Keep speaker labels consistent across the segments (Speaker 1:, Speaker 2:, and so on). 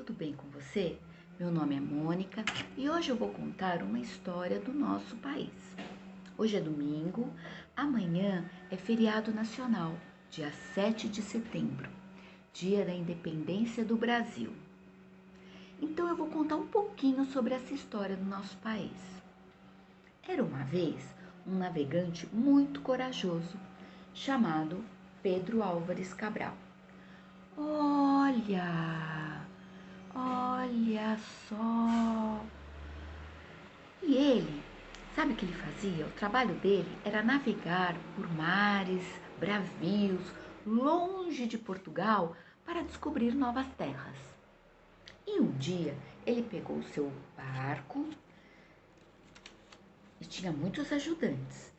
Speaker 1: tudo bem com você? Meu nome é Mônica e hoje eu vou contar uma história do nosso país. Hoje é domingo, amanhã é feriado nacional, dia 7 de setembro, dia da independência do Brasil. Então eu vou contar um pouquinho sobre essa história do nosso país. Era uma vez um navegante muito corajoso chamado Pedro Álvares Cabral. Olha só! E ele, sabe o que ele fazia? O trabalho dele era navegar por mares bravios, longe de Portugal, para descobrir novas terras. E um dia ele pegou o seu barco e tinha muitos ajudantes.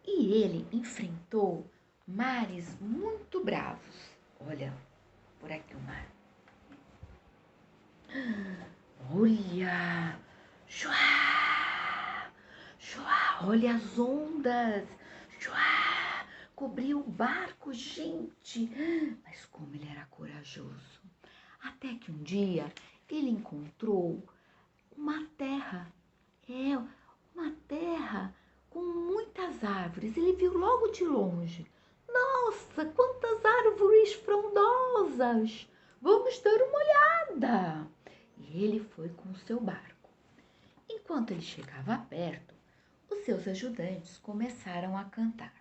Speaker 1: E ele enfrentou mares muito bravos. Olha, por aqui o mar. Olha! Chua! Chua! Olha as ondas! Chua! Cobriu o barco, gente! Mas como ele era corajoso! Até que um dia ele encontrou uma terra. Uma terra com muitas árvores. Ele viu logo de longe. Nossa, quantas árvores frondosas! Vamos dar uma olhada! E ele foi com o seu barco. Enquanto ele chegava perto, os seus ajudantes começaram a cantar.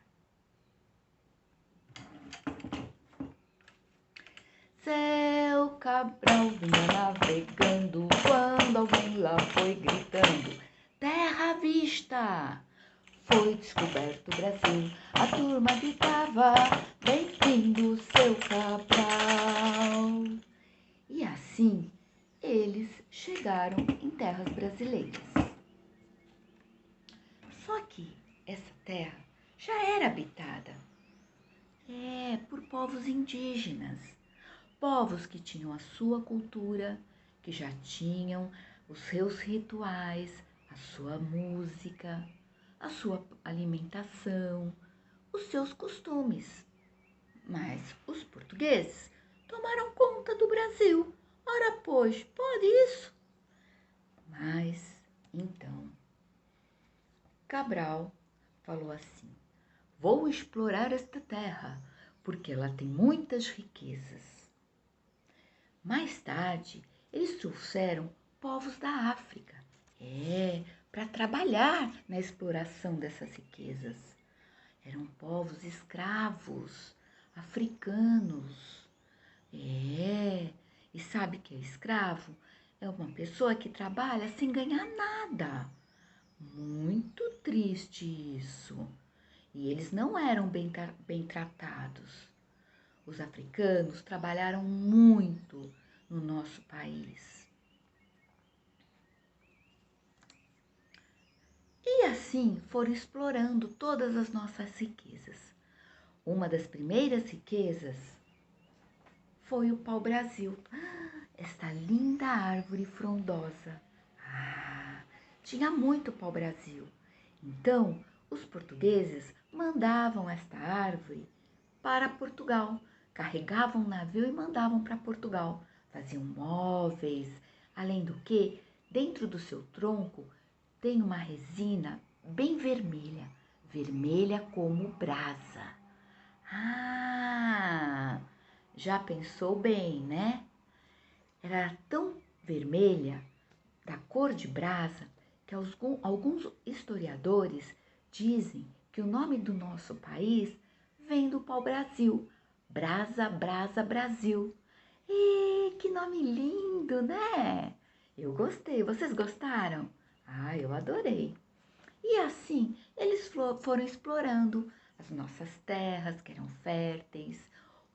Speaker 1: Seu Cabral vinha navegando, quando alguém lá foi gritando, terra à vista! Foi descoberto o Brasil, a turma gritava, bem-vindo, seu Cabral! E assim, eles chegaram em terras brasileiras. Só que essa terra já era habitada, por povos indígenas, povos que tinham a sua cultura, que já tinham os seus rituais, a sua música, a sua alimentação, os seus costumes. Mas os portugueses tomaram conta do Brasil. Ora, pois, pode isso? Mas, então, Cabral falou assim: vou explorar esta terra, porque ela tem muitas riquezas. Mais tarde, eles trouxeram povos da África, para trabalhar na exploração dessas riquezas. Eram povos escravos, africanos. E sabe que é escravo? É uma pessoa que trabalha sem ganhar nada. Muito triste isso. E eles não eram bem tratados. Os africanos trabalharam muito no nosso país. E assim foram explorando todas as nossas riquezas. Uma das primeiras riquezas foi o pau-brasil. Esta linda árvore frondosa. Tinha muito pau-brasil. Então, os portugueses mandavam esta árvore para Portugal. Carregavam um navio e mandavam para Portugal. Faziam móveis. Além do que, dentro do seu tronco tem uma resina bem vermelha. Vermelha como brasa. Já pensou bem, né? Era tão vermelha, da cor de brasa, que alguns historiadores dizem que o nome do nosso país vem do pau-brasil. Brasa, Brasa, Brasil. E que nome lindo, né? Eu gostei. Vocês gostaram? Eu adorei. E assim, eles foram explorando as nossas terras, que eram férteis,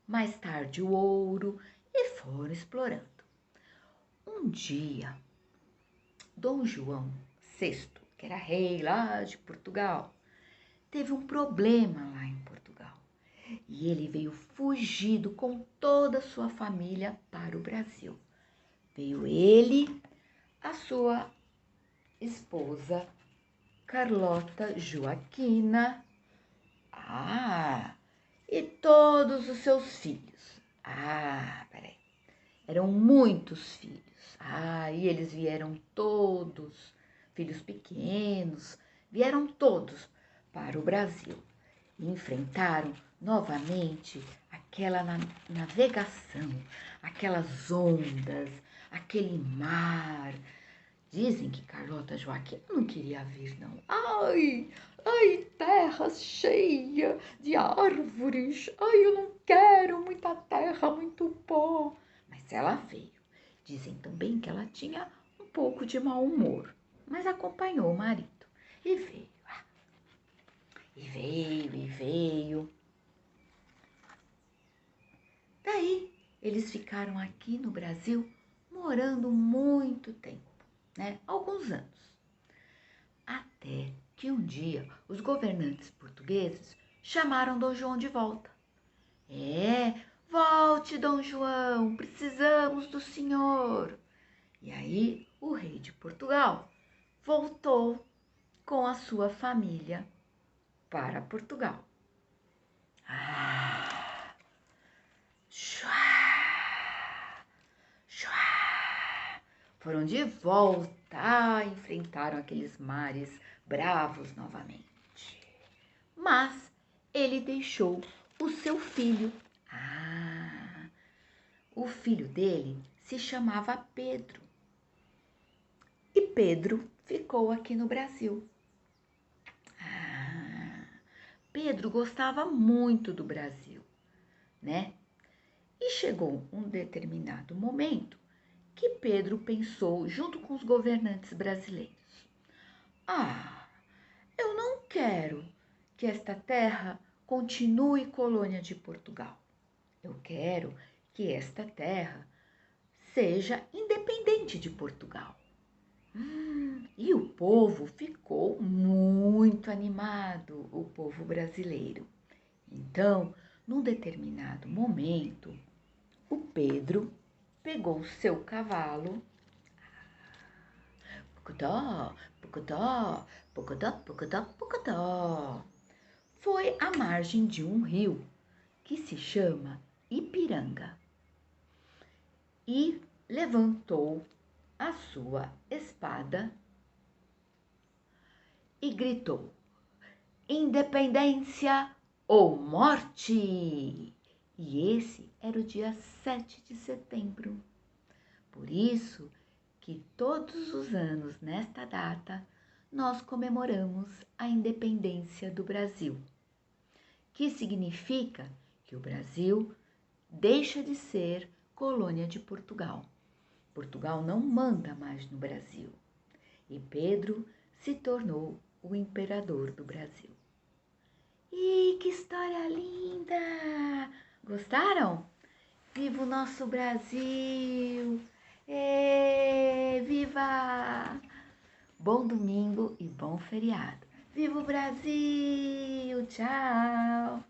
Speaker 1: mais tarde o ouro, e foram explorando. Um dia, Dom João VI, que era rei lá de Portugal, teve um problema lá em Portugal. E ele veio fugido com toda a sua família para o Brasil. Veio ele, a sua esposa, Carlota Joaquina, e todos os seus filhos. Peraí, eram muitos filhos. E eles vieram todos, filhos pequenos, vieram todos para o Brasil e enfrentaram novamente aquela navegação, aquelas ondas, aquele mar. Dizem que Carlota Joaquina não queria vir, não. Ai, terra cheia de árvores. Ai, eu não quero muita terra, muito pó. Mas ela veio. Dizem também que ela tinha um pouco de mau humor, mas acompanhou o marido e veio. E veio. Daí, eles ficaram aqui no Brasil morando muito tempo, né? Alguns anos. Até que um dia os governantes portugueses chamaram Dom João de volta. Volte, Dom João, precisamos do senhor. E aí o rei de Portugal voltou com a sua família para Portugal. Foram de volta, enfrentaram aqueles mares bravos novamente. Mas ele deixou o seu filho. O filho dele se chamava Pedro. E Pedro ficou aqui no Brasil. Pedro gostava muito do Brasil, né? E chegou um determinado momento que Pedro pensou junto com os governantes brasileiros. Eu não quero que esta terra continue colônia de Portugal. Eu quero que esta terra seja independente de Portugal. E o povo ficou muito animado, o povo brasileiro. Então, num determinado momento, o Pedro pegou o seu cavalo, pucutó, pucutó, pucutó, pucutó, pucutó, foi à margem de um rio que se chama Ipiranga e levantou a sua espada e gritou: independência ou morte! E esse era o dia 7 de setembro. Por isso que todos os anos, nesta data, nós comemoramos a independência do Brasil, que significa que o Brasil deixa de ser colônia de Portugal. Portugal não manda mais no Brasil. E Pedro se tornou o imperador do Brasil. Que história linda! Gostaram? Viva o nosso Brasil! Viva! Bom domingo e bom feriado. Viva o Brasil! Tchau!